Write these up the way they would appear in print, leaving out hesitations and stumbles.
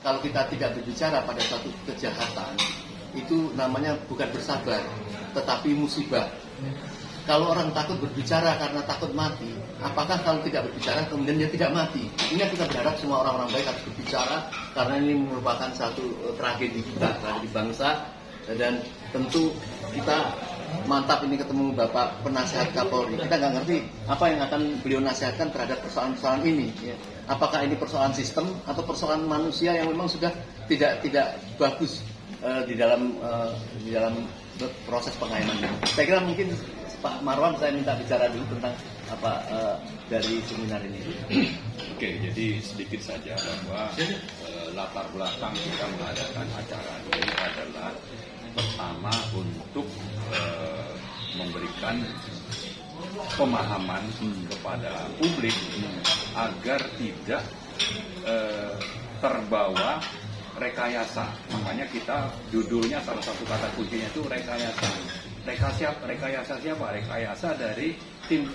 kalau kita tidak berbicara pada suatu kejahatan, itu namanya bukan bersabar, tetapi musibah. Kalau orang takut berbicara karena takut mati, apakah kalau tidak berbicara kemudian dia tidak mati? Ini kita berharap semua orang-orang baik harus berbicara, karena ini merupakan satu tragedi kita, tragedi bangsa. Dan tentu kita mantap ini ketemu Bapak Penasihat Kapolri. Kita nggak ngerti apa yang akan beliau nasihatkan terhadap persoalan-persoalan ini. Ya. Apakah ini persoalan sistem atau persoalan manusia yang memang sudah tidak bagus di dalam proses pengayaman. Saya kira mungkin Pak Marwan, saya minta bicara dulu tentang dari seminar ini. Oke, jadi sedikit saja bahwa latar belakang kita mengadakan acara ini adalah pertama untuk memberikan pemahaman kepada publik agar tidak terbawa rekayasa. Makanya kita judulnya salah satu kata kuncinya itu rekayasa. Rekayasa siapa? Rekayasa dari tim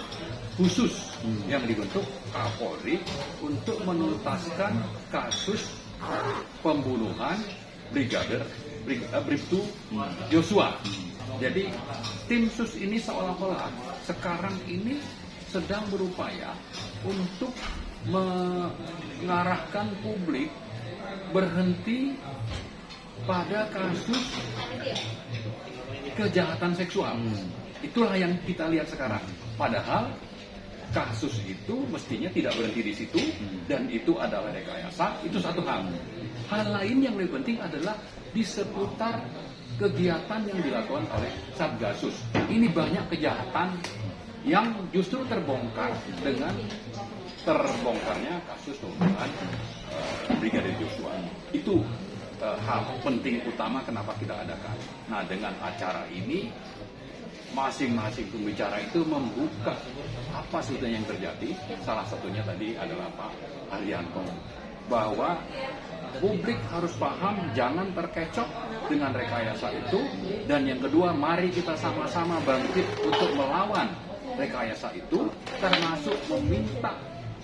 khusus yang dibentuk Kapolri untuk menuntaskan kasus pembunuhan Bribtu Joshua. Jadi tim sus ini seolah-olah sekarang ini sedang berupaya untuk mengarahkan publik berhenti pada kasus kejahatan seksual. Itulah yang kita lihat sekarang. Padahal kasus itu mestinya tidak berhenti di situ, dan itu adalah rekayasa. Itu satu hal. Hal lain yang lebih penting adalah di seputar kegiatan yang dilakukan oleh Satgasus. Ini banyak kejahatan yang justru terbongkar dengan terbongkarnya kasus pembunuhan Brigadir Joshua. Itu hal penting utama kenapa kita adakan. Nah, dengan acara ini masing-masing pembicara itu membuka apa sebetulnya yang terjadi. Salah satunya tadi adalah Pak Haryanto, bahwa publik harus paham, jangan terkecoh dengan rekayasa itu. Dan yang kedua, mari kita sama-sama bangkit untuk melawan rekayasa itu, termasuk meminta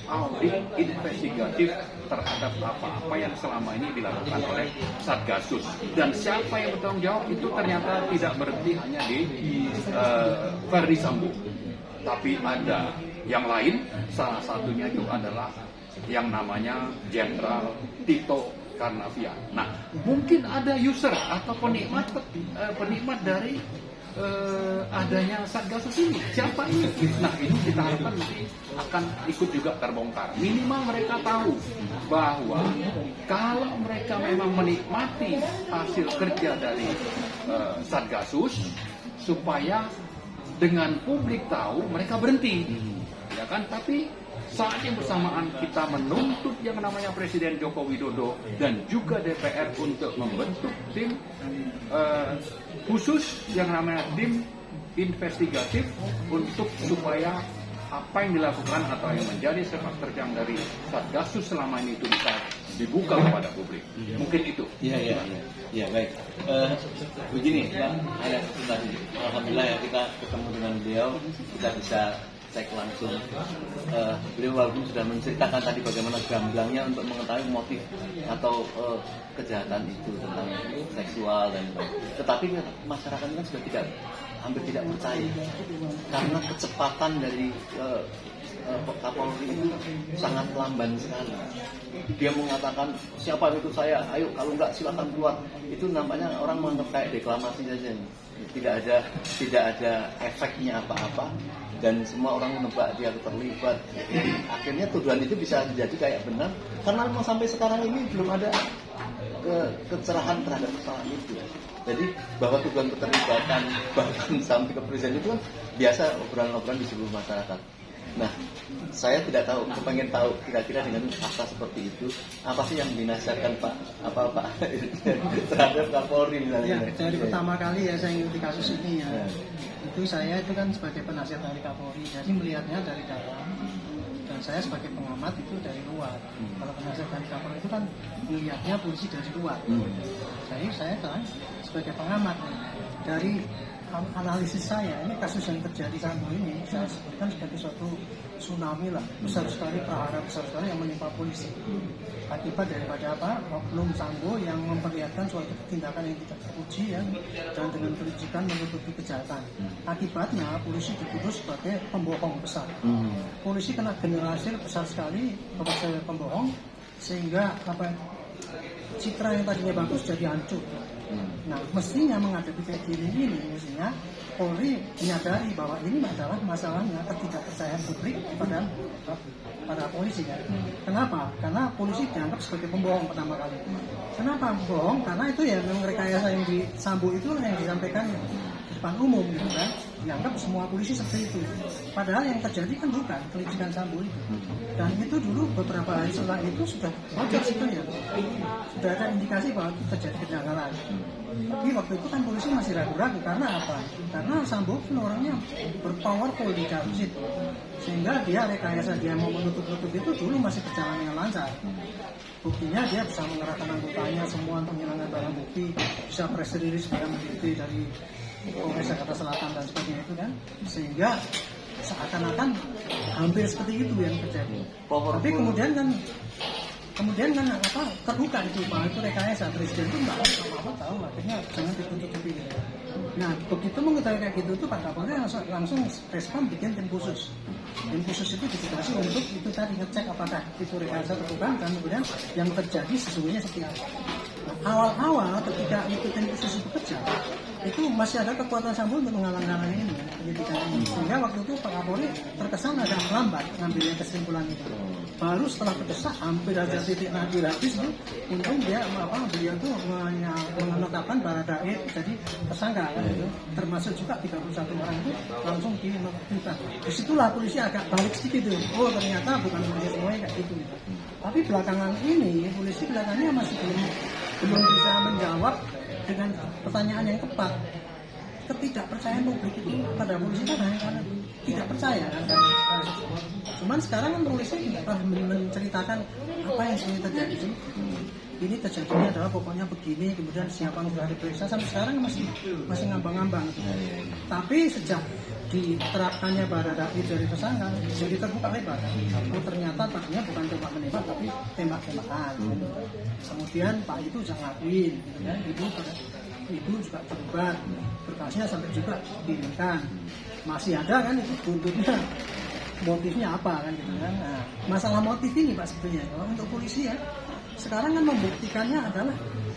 audit investigatif terhadap apa-apa yang selama ini dilakukan oleh Satgasus. Dan siapa yang bertanggung jawab itu ternyata tidak berhenti hanya di Ferdi Sambo, tapi ada yang lain. Salah satunya itu adalah yang namanya Jenderal Tito Karnavian. Nah, mungkin ada user atau penikmat dari adanya Satgasus ini. Siapa ini? Nah, ini kita harapkan nanti akan ikut juga terbongkar. Minimal mereka tahu bahwa kalau mereka memang menikmati hasil kerja dari Satgasus, supaya dengan publik tahu mereka berhenti, ya kan? Tapi saat yang bersamaan kita menuntut yang namanya Presiden Joko Widodo dan juga DPR untuk membentuk tim khusus yang namanya tim investigatif untuk supaya apa yang dilakukan atau yang menjadi sepak terjang dari Satgasus selama ini itu bisa dibuka kepada publik. Mungkin itu. Iya, baik. Begini, Pak, ada tadi. Alhamdulillah ya, kita ketemu dengan beliau, kita bisa cek langsung. Beliau walaupun sudah menceritakan tadi bagaimana gamblangnya untuk mengetahui motif atau kejahatan itu tentang seksual dan tetapi masyarakat ini kan sudah hampir tidak percaya karena kecepatan dari Kapolri itu sangat lamban sekali. Dia mengatakan siapa itu saya, ayo kalau enggak silakan keluar. Itu nampaknya orang menganggap kayak deklamasi saja. Tidak ada efeknya apa-apa, dan semua orang menebak dia terlibat. Akhirnya tuduhan itu bisa jadi kayak benar karena memang sampai sekarang ini belum ada kecerahan terhadap kesalahan itu. Jadi bahwa tuduhan keterlibatan bahkan sampai ke presiden itu kan biasa obrolan-obrolan di seluruh masyarakat. Nah, saya tidak tahu, pengen tahu kira-kira dengan fakta seperti itu apa sih yang dinasihatkan Pak terhadap Kapolri misalnya? Ya, dari pertama kali ya saya ikuti kasus ini ya. Itu saya itu kan sebagai penasihat dari Kapolri, jadi melihatnya dari dalam, dan saya sebagai pengamat itu dari luar. Kalau penasihat dari Kapolri itu kan melihatnya polisi dari luar. Jadi saya kan sebagai pengamat dari analisis saya, ini kasus yang terjadi Sambo ini saya sebutkan sebagai suatu tsunami lah, besar sekali, prahara besar sekali yang menimpa polisi. Akibat daripada apa? Oknum Sambo yang memperlihatkan suatu tindakan yang tidak terpuji ya, dan dengan kelicikan menutupi kejahatan. Akibatnya polisi dituduh sebagai pembohong besar. Polisi kena generalisir besar sekali sebagai pembohong, sehingga apa, citra yang tadinya bagus jadi hancur. Nah, mestinya menghadapi kayak gini ini, mestinya Polri menyadari bahwa ini adalah masalahnya ketidakpercayaan publik pada polisi kan. Kenapa? Karena polisi dianggap sebagai pembohong pertama kali. Kenapa bohong? Karena itu ya memang rekayasa yang di Sambo itu yang disampaikan di depan umum gitu kan. Dianggap semua polisi seperti itu. Padahal yang terjadi kan bukan kelicikan Sambo itu. Dan itu dulu beberapa hari setelah itu sudah bocor sebetulnya. Sudah ada indikasi bahwa itu terjadi kejanggalan. Tapi waktu itu kan polisi masih ragu-ragu karena apa? Karena Sambo kan orangnya berpowerful di kasus itu, sehingga dia rekayasa dia mau menutup-nutup itu dulu masih berjalan dengan lancar. Buktinya dia bisa mengerahkan anggotanya semua untuk menghilangkan barang bukti, bisa press release barang bukti dari Polres Jakarta Selatan dan sebagainya itu kan, sehingga seakan-akan hampir seperti itu yang terjadi. Tapi kemudian kan apa terbuka itu bahwa itu rekayasa. Presiden itu nggak apa-apa tahu, akhirnya jangan ditutup-tutupi. Nah, begitu mengetahui kayak gitu tuh Pak Kapolri langsung respon bikin tim khusus. Tim khusus itu ditugaskan untuk itu tadi ngecek apakah itu rekayasa atau bukan, dan kemudian yang terjadi sesungguhnya seperti apa. Nah, awal-awal ketika itu tim khusus itu bekerja, itu masih ada kekuatan Sambo untuk menghalang-halangi ini penyidikan ini. Sehingga waktu itu Pak Kapolri terkesan agak lambat ngambilnya kesimpulan itu. Baru setelah berdesak hampir aja titik nadir habis tuh, untung dia beliau tuh menetapkan Baradae jadi tersangka kan itu, termasuk juga 31 orang itu langsung dinonaktifkan. Disitulah polisi agak balik sedikit tuh. Oh ternyata bukan semuanya kayak gitu. Tapi belakangan ini polisi belakangnya masih belum bisa menjawab dengan pertanyaan yang tepat. Ketidakpercayaan publik itu pada polisi kan hanya karena tidak percaya kan. Cuman sekarang kan polisi telah menceritakan apa yang sebenarnya terjadi sih. Ini terjadinya adalah pokoknya begini, kemudian siapa yang sudah diperiksa sampai sekarang masih ngambang-ngambang. Tapi sejak diterapkannya Baradae dari tersangka jadi terbuka lebar. Oh ternyata tadinya bukan tembak menembak tapi tembak-tembakan. Kemudian Pak itu jangan ngakuin, gitu kan? Itu juga terlibat, berkasnya sampai juga dikirimkan. Masih ada kan itu buntutnya, motifnya apa kan gitu kan. Nah, masalah motif ini Pak sebetulnya kalau untuk polisi ya sekarang kan membuktikannya adalah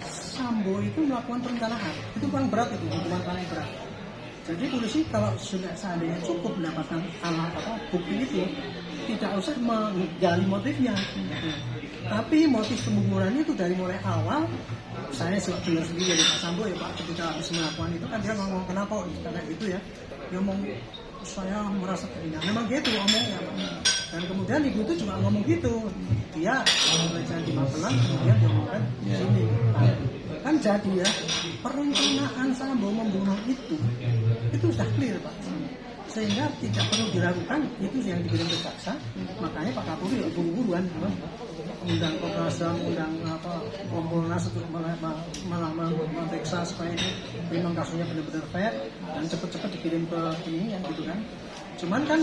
Sambo itu melakukan perencanaan. Itu paling berat, itu hukuman paling berat. Jadi polisi kalau sudah seandainya cukup mendapatkan alat bukti itu tidak usah menggali motifnya. Tapi motif pembunuhan itu dari mulai awal saya dengar sendiri dari Pak Sambo ya Pak, ketika habis melakukan itu kan dia ngomong kenapa karena itu ya dia ngomong saya merasa terhina, memang gitu ngomongnya. Dan kemudian ibu itu juga ngomong gitu, dia belajar di Magelang kemudian dia ngomongkan ini kan jadi ya perencanaan Sambo membunuh itu sudah clear Pak, sehingga tidak perlu diragukan itu yang dikirim ke jaksa. Makanya Pak Kapolri buru-buruan undang Komnas HAM, undang Kompolnas untuk memeriksa supaya ini memang kasusnya benar-benar fair dan cepat-cepat dikirim ke ini yang gitu kan. Cuman kan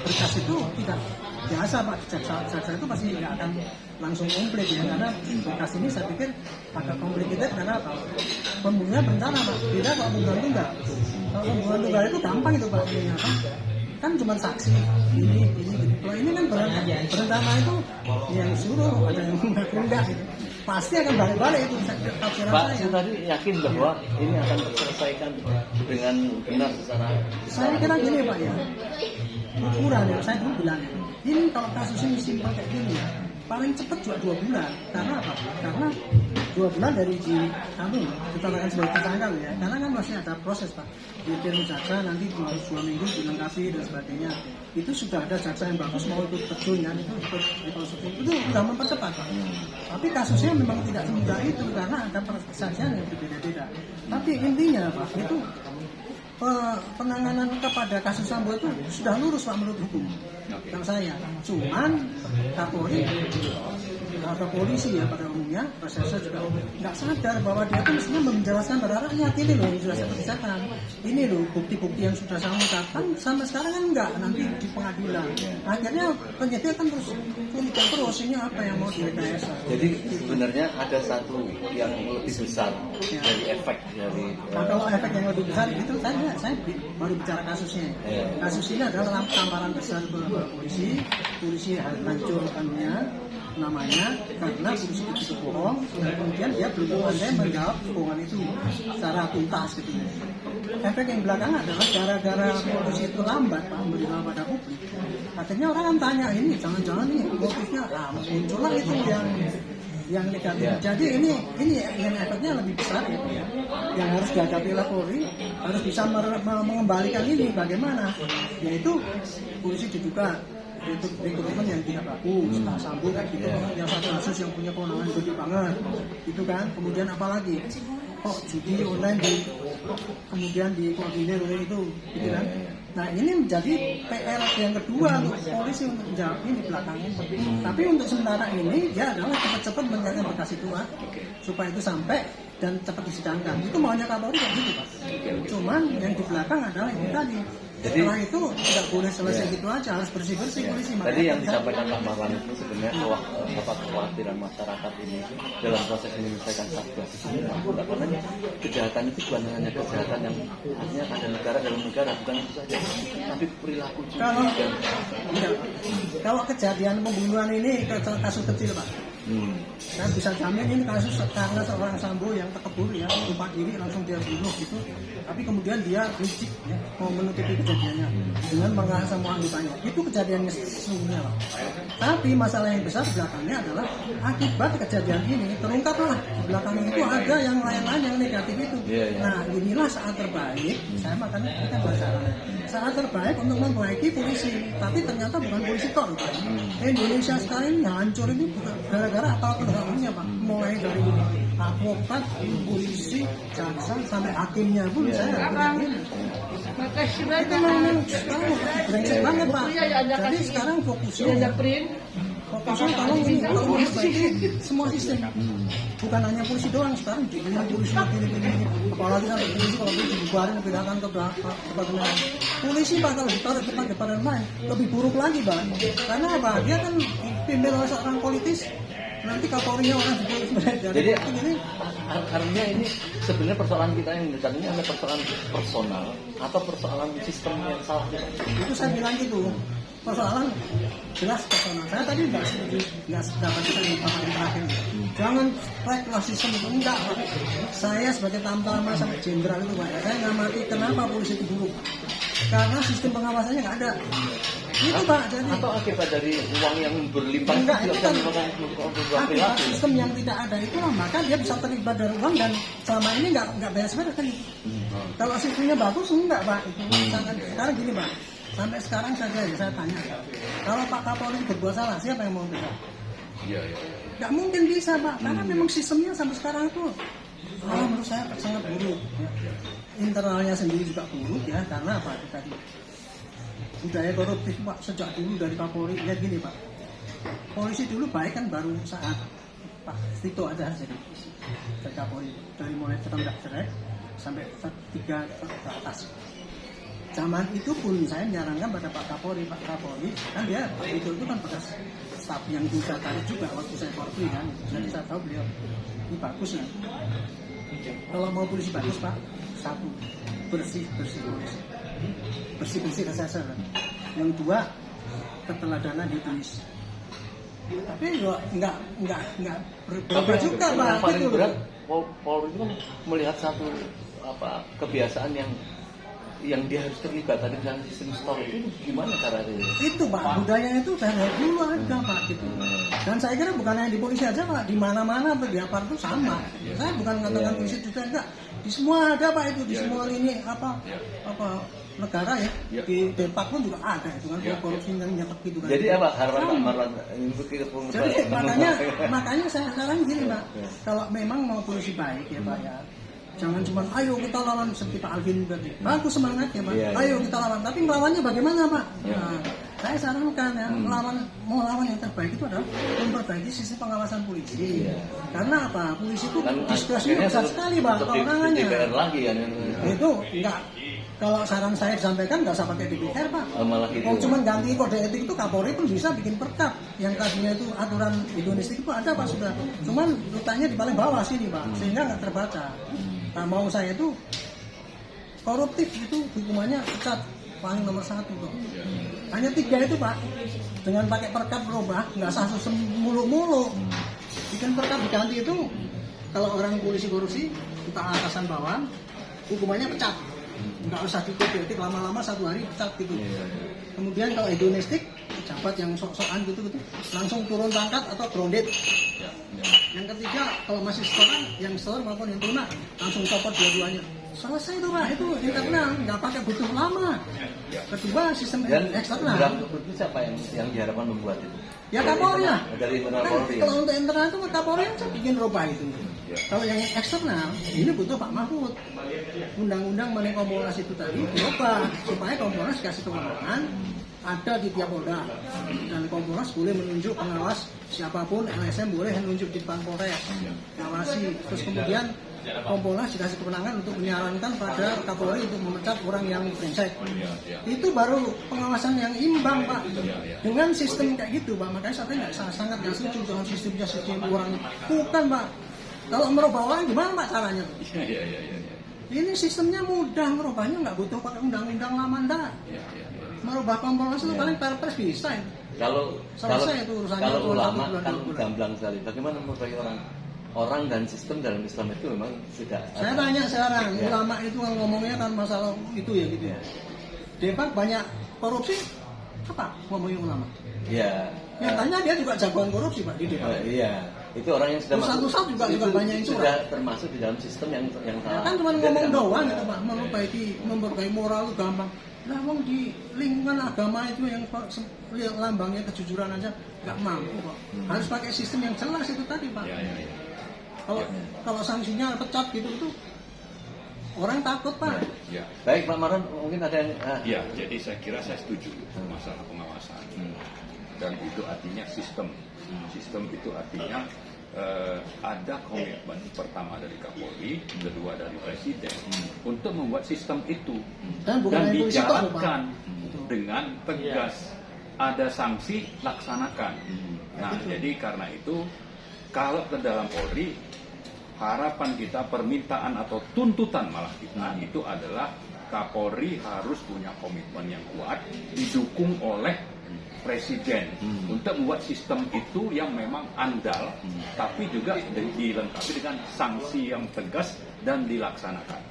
berkas itu tidak biasa Pak, jaksa itu pasti nggak akan langsung komplit ya, karena berkas ini saya pikir agak complicated karena apa? Pembunuhnya berencana Pak, beda kalau pembunuhan tunggal. Kalau pembunuhan tunggal itu gampang itu Pak, ini apa? Kan cuma saksi ini. Kalau ini kan berencana itu yang suruh ada yang enggak gitu. Pasti akan balik-balik itu. Pak, saya tadi yakin bahwa ini akan terselesaikan dengan benar secara. Saya kira gini Pak ya, ukuran ya, saya dulu bilang ini kalau kasus ini simpel kayak gini ya, paling cepat juga 2 bulan. Karena apa? Karena 2 bulan dari ditetapkan sebagai tersangka ya. Karena kan masih ada proses Pak. Dikirim jaksa nanti 2 minggu dilengkapi dan sebagainya. Itu sudah ada jaksa yang bagus mau ikut terjun kan, itu ikut rekonstruksi. Itu sudah mempercepat Pak. Tapi kasusnya memang tidak semudah itu karena ada persaksian yang berbeda-beda. Tapi intinya Pak, itu penanganan kepada kasus Sambo itu sudah lurus Pak menurut hukum. Kalau saya, cuman Kapolri atau polisi ya pada umumnya, reserse juga nggak sadar bahwa dia tuh mestinya menjelaskan pada rakyat ini loh yang sudah saya kerjakan, ini loh bukti-bukti yang sudah saya ungkapkan sampai sekarang kan enggak, nanti di pengadilan akhirnya penyidik kan terus terus ini apa yang mau direkayasa. Jadi sebenarnya ada satu yang lebih besar dari efek dari Nah, kalau efek yang lebih besar itu saya baru bicara kasusnya. Kasus ini adalah tamparan besar ke polisi hancurkannya namanya karena polisi itu bohong dan kemudian dia belum pandai menjawab kebohongan itu secara tuntas gitu. Efek yang belakang adalah gara-gara polisi itu lambat Pak memberitahu pada publik. Akhirnya orang kan tanya ini jangan-jangan nih motifnya muncullah itu yang negatif. Jadi ini yang efeknya lebih besar ya, yang harus dihadapi oleh Polri, harus bisa mengembalikan ini bagaimana, yaitu polisi diduga rekrutmen yang tidak bagus, tak sambung kan gitu, yang satu kasus yang punya kewenangan gede banget, itu kan, kemudian apalagi kok judi online kemudian dikoordinir oleh itu, gitu kan. Nah ini menjadi PR yang kedua untuk polisi untuk menjawab ini belakangnya. Tapi untuk sementara ini dia adalah cepat-cepat menyelesaikan berkas itu Pak, supaya itu sampai dan cepat disidangkan. Itu maunya Kapolri kayak gitu Pak. Cuman yang di belakang adalah ini tadi. Jadi, setelah itu tidak boleh selesai gitu aja, harus bersih-bersih polisi. Tadi yang disampaikan Pak Marwan itu sebenarnya kekhawatiran masyarakat ini dalam proses menyelesaikan satgas ini, karena kejahatan itu bukan hanya kejahatan yang artinya ada negara dalam negara, bukan itu saja, tapi perilaku juga. Kalau kejadian pembunuhan ini kasus kecil Pak, saya bisa jamin ini kasus karena seorang Sambo yang terkebur ya, tumpah diri langsung dia bunuh gitu. Tapi kemudian dia licik ya, mau menutupi kejadiannya dengan mengarah semua anggotanya. Itu kejadiannya sesungguhnya Pak. Tapi masalah yang besar belakangnya adalah akibat kejadian ini terungkaplah di belakangnya itu ada yang lain-lain yang negatif itu. Nah inilah saat terbaik, saya makanya kita bersaran saat terbaik untuk memperbaiki polisi. Tapi ternyata bukan polisi kok Pak. Indonesia sekarang ini hancur ini gara-gara apapun haknya Pak. Mulai dari advokat, polisi, jaksa sampai hakimnya pun saya ini. Makasih Itu banyak. memang sekarang brengsek banget Pak. Jadi sekarang fokusnya tolong ini tolong memperbaiki semua sistem. Bukan hanya polisi doang sekarang, dengan polisi ini. Apalagi sampai polisi kalau polisi dibubarin dipindahkan ke departemen. Polisi bakal ditaruh depan departemen lebih buruk lagi Pak. Karena apa? Dia kan dipimpin oleh seorang politis. Nanti Kapolrinya orang jadi artinya ini sebenarnya persoalan kita yang saat ini ada persoalan personal atau persoalan sistem yang salah. Itu saya bilang gitu, persoalan jelas personal. Saya tadi nggak dapat kita di papan terakhir. Jangan reklah sistem itu enggak Pak. Saya sebagai tamtama sampai jenderal itu Pak, saya ngamati kenapa polisi itu buruk. Karena sistem pengawasannya nggak ada. Itu Pak, jadi atau akibat dari uang yang berlimpah enggak, itu kan perilaku. akibat sistem yang tidak ada itulah maka dia bisa terlibat dari uang dan selama ini nggak beres-beres kan. Kalau sistemnya bagus enggak Pak itu. Sekarang gini Pak, sampai sekarang saja ya saya tanya, kalau Pak Kapolri berbuat salah siapa yang mau bela? Nggak mungkin bisa Pak, karena memang sistemnya sampai sekarang itu menurut saya sangat buruk. Ya. Internalnya sendiri juga buruk ya, karena apa tadi budaya koruptif Pak sejak dulu dari Kapolri. Lihat gini Pak, polisi dulu baik kan baru saat Pak Tito aja jadi Kapolri, dari mulai terendah cerek sampai 3 ke atas. Zaman itu pun saya menyarankan pada Pak Kapolri kan dia Pak Tito itu kan bekas staf yang juga tarik juga waktu saya Korpi kan, jadi saya tahu beliau ini bagus ya. Kalau mau polisi bagus Pak, satu bersih reserse. Yang dua keteladanan ditulis. Tapi nggak berubah juga Pak. Yang paling gitu. berat Polri itu kan melihat satu kebiasaan yang dia harus terlibat tadi dalam sistem store itu gimana caranya? Itu Pak, budayanya itu dari dulu ada Pak gitu. Dan saya kira bukan hanya di polisi aja Pak, di mana-mana di aparat itu sama. Saya bukan mengatakan polisi juga enggak, di semua ada Pak itu, di semua lini apa negara ya, di Depak pun juga ada itu kan korupsi yang nyetek gitu kan. Jadi apa harapan Pak Marwan untuk Jadi makanya saya sekarang gini Pak, kalau memang mau polisi baik ya Pak ya, jangan cuma ayo kita lawan seperti Pak Alvin tadi. Bagus semangat ya Pak. Ayo kita lawan, tapi melawannya bagaimana Pak? Nah, Saya sarankan ya, melawan yang terbaik itu adalah memperbaiki sistem pengawasan polisi. Iya. Karena apa? Polisi itu Kan diskresinya akhirnya besar sekali, Pak, seperti kewenangannya. DPR lagi kan. Itu enggak. Kalau saran saya disampaikan nggak usah pakai DPR, Pak. Malah gitu. Kalau cuma ganti kode etik itu Kapolri pun bisa bikin perkap. Yang tadinya itu aturan hedonistik itu ada, Pak, sudah. Cuman letaknya di paling bawah sini, Pak, sehingga nggak terbaca. Nah, mau saya itu koruptif itu hukumannya pecat paling nomor 1 tuh. Hanya 3 itu, Pak. Dengan pakai perkap berubah, nggak sah muluk-muluk. Bikin perkap diganti itu, kalau orang polisi korupsi, kita atasan bawahan, hukumannya pecat. Nggak usah dikode-etik lama-lama 1 hari pecat gitu. Kemudian kalau hedonistik, pejabat yang sok-sokan gitu, langsung turun pangkat atau grounded. Yang ketiga, kalau masih setoran, yang setor maupun yang tuna, langsung copot dua-duanya. Selesai itu, Pak, itu internal, nggak pakai butuh lama. Kedua, sistem Dan eksternal. itu siapa yang diharapkan membuat itu? Ya Kapolri lah. Dari internal Kan Polri. kalau untuk internal itu Kapolri yang bikin rubah itu. Kalau yang eksternal, ini butuh Pak Mahfud. Undang-undang mengenai Kompolnas itu tadi dirubah supaya Kompolnas dikasih kewenangan ada di tiap Polda. Dan Kompolnas boleh menunjuk pengawas siapapun, LSM boleh menunjuk di depan Polres, ngawasi. Terus kemudian Kompolnas dikasih kewenangan untuk menyarankan pada Kapolri untuk memecat orang yang brengsek. Itu baru pengawasan yang imbang, Pak. Dengan sistem kayak gitu, Pak, makanya saya sangat nggak setuju dengan sistem orang. Bukan, Pak. Kalau merubah orang gimana, Pak, caranya? Ini sistemnya mudah, merubahnya nggak butuh pakai undang-undang lama, enggak. Merubah Kompolnas itu paling perpres bisa. Kalau Selesai itu urusannya, kalau cuma 1 ulama bulan, kan 2 bulan. gamblang sekali. Bagaimana memperbaiki orang dan sistem dalam Islam itu memang sudah. Saya tanya sekarang, ulama itu kan ngomongnya kan masalah itu ya gitu ya. Debat banyak korupsi, apa ngomongin ulama? Iya. Nyatanya dia juga jagoan korupsi, Pak, di debat. Iya. Itu orang yang sudah Ustaz juga banyak yang curang. sudah termasuk di dalam sistem yang Ya kan cuma ngomong doang itu, Pak, memperbaiki moral itu gampang. Nah, wong di lingkungan agama itu yang lambangnya kejujuran aja nggak mampu, Pak. Harus pakai sistem yang jelas itu tadi, Pak. Kalau sanksinya pecat gitu itu orang takut, Pak. Baik, Pak Maron, mungkin ada yang Ya, jadi saya kira saya setuju masalah pengawasan. Dan itu artinya sistem. Sistem itu artinya ada komitmen pertama dari Kapolri, kedua dari Presiden untuk membuat sistem itu Dan bukan dari polisi, dijalankan Pak. dengan tegas. Ada sanksi, laksanakan. Nah, jadi karena itu kalau ke dalam Polri, harapan kita, permintaan atau tuntutan malah kita itu adalah Kapolri harus punya komitmen yang kuat, didukung oleh Presiden untuk membuat sistem itu yang memang andal, tapi juga dilengkapi dengan sanksi yang tegas dan dilaksanakan.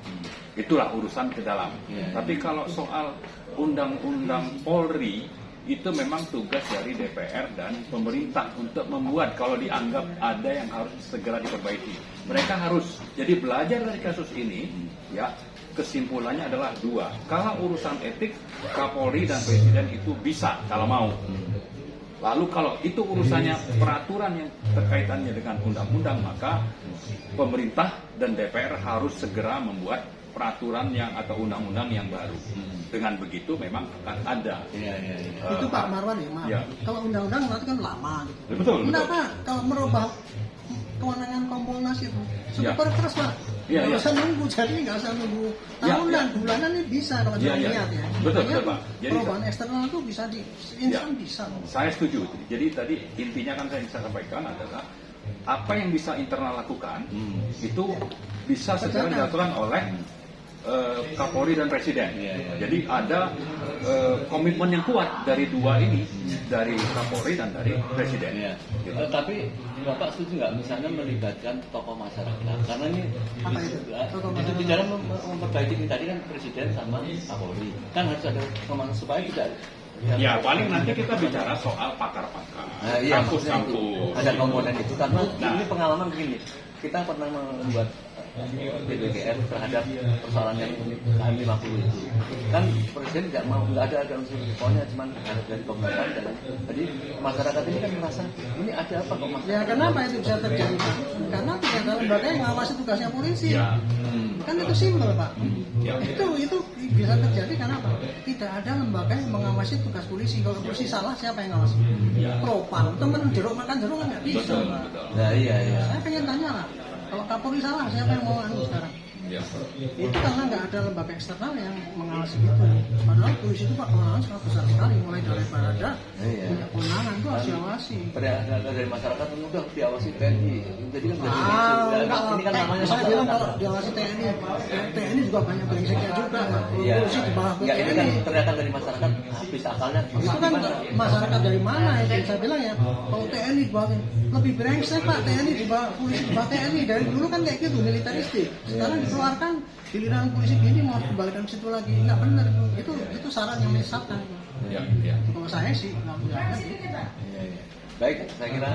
Itulah urusan ke dalam. Tapi kalau soal undang-undang Polri, itu memang tugas dari DPR dan pemerintah untuk membuat kalau dianggap ada yang harus segera diperbaiki. Mereka harus jadi belajar dari kasus ini, ya. Kesimpulannya adalah 2. Kalau urusan etik, Kapolri dan Presiden itu bisa kalau mau. Lalu kalau itu urusannya peraturan yang terkaitannya dengan undang-undang, maka pemerintah dan DPR harus segera membuat peraturan yang atau undang-undang yang baru. Dengan begitu memang akan ada. Itu Pak Marwan ya, maaf. Ya. Kalau undang-undang berarti kan lama gitu. Betul. Enggak, Pak. Kalau merubah kewenangan Kompolnas itu Ya. super keras, Pak. Ya, Nggak ya. usah nunggu, jadi nggak usah nunggu Ya, tahun ya. dan bulanan ini bisa kalau Ya, kita ya. lihat ya. Betul, Makanya Pak. Jadi- perubahan eksternal itu bisa di instan bisa. Saya setuju. Jadi tadi intinya kan saya bisa sampaikan adalah apa yang bisa internal lakukan itu bisa segera dilakukan oleh Kapolri dan Presiden. Jadi ada komitmen yang kuat dari 2 ini, dari Kapolri dan dari Presiden. Tapi Bapak setuju nggak misalnya melibatkan tokoh masyarakat? Karena ini Apa itu? Tokoh itu di masyarakat. dalam memperbaiki ini tadi kan Presiden sama Kapolri. Kan harus ada kemana supaya tidak. Ya paling nanti kita bicara soal pakar-pakar, Nah, iya, maksudnya itu. kampus-kampus. Ada komponen itu karena Nah. ini pengalaman begini. kita pernah membuat PBGR terhadap persoalan yang KM50 itu. Kan Presiden nggak ada unsur pokoknya, cuma ada dari pemerintahan. Jadi masyarakat ini kan merasa ini ada apa kok masyarakat? Ya kenapa itu bisa terjadi Pak? Karena tidak ada lembaga yang mengawasi tugasnya polisi. Kan itu simpel Pak. Itu bisa terjadi karena apa? Tidak ada lembaga yang mengawasi tugas polisi. Kalau polisi salah siapa yang ngawasi? Propam, temen jeruk makan jeruk kan nggak bisa Pak. Nah, iya. Saya pengen tanya lah, kalau Kapolri salah siapa yang mau anu sekarang? Itu karena nggak ada lembaga eksternal yang mengawasi itu. Padahal polisi itu Pak kewenangan sangat besar sekali, mulai dari Barada, punya kewenangan itu harus diawasi. Dari masyarakat mudah diawasi TNI. Jadi kan ini kan namanya saya bilang masyarakat. kalau diawasi TNI juga banyak brengseknya juga. Iya. Polisi di bawah Nggak, ini kan TNI. ternyata dari masyarakat habis akalnya. Itu kan masyarakat dari mana itu? Saya bilang ya, kalau TNI di bawah lebih brengsek Pak, TNI di bawah polisi di bawah TNI. Dari dulu kan kayak gitu, militeristik. Sekarang dikeluarkan giliran polisi gini mau kembalikan ke situ lagi, nggak benar itu saran yang menyesatkan. Kalau saya sih nggak bilangnya gitu. Baik, saya kira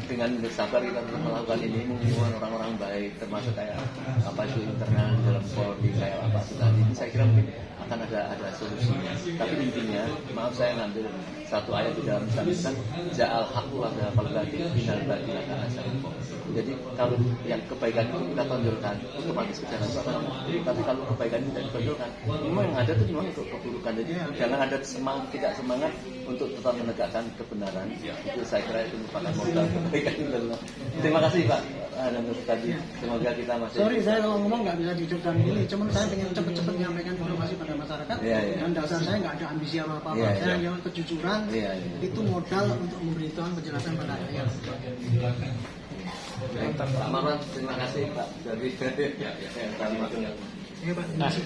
dengan bersabar kita terus melakukan ini, mengumpulkan orang-orang baik, termasuk kayak apa itu internal dalam Polri, kayak apa itu tadi, saya kira mungkin akan ada solusinya. Tapi intinya, maaf saya ngambil satu ayat di dalam Islam kan, ja'al haqqu ada falbati binal bati laka asyarikum. Jadi kalau yang kebaikan itu kita tonjolkan, otomatis kejahatan itu akan. Tapi kalau kebaikan itu tidak ditonjolkan, memang yang ada itu cuma untuk keburukan. Jadi jangan ada tidak semangat untuk tetap menegakkan kebenaran. Itu saya kira itu merupakan modal kebaikan itu. Terima kasih Pak dan tadi. Semoga kita masih. Sorry saya kalau ngomong nggak bisa jujur dan milih, cuman saya pengen cepet-cepet menyampaikan informasi pada masyarakat. Dan dasar saya nggak ada ambisi apa-apa. Saya hanya kejujuran. Itu modal untuk memberitahukan penjelasan pada rakyat. Pak Marwan, terima kasih Pak. Dari tadi. Iya Pak. Terima kasih.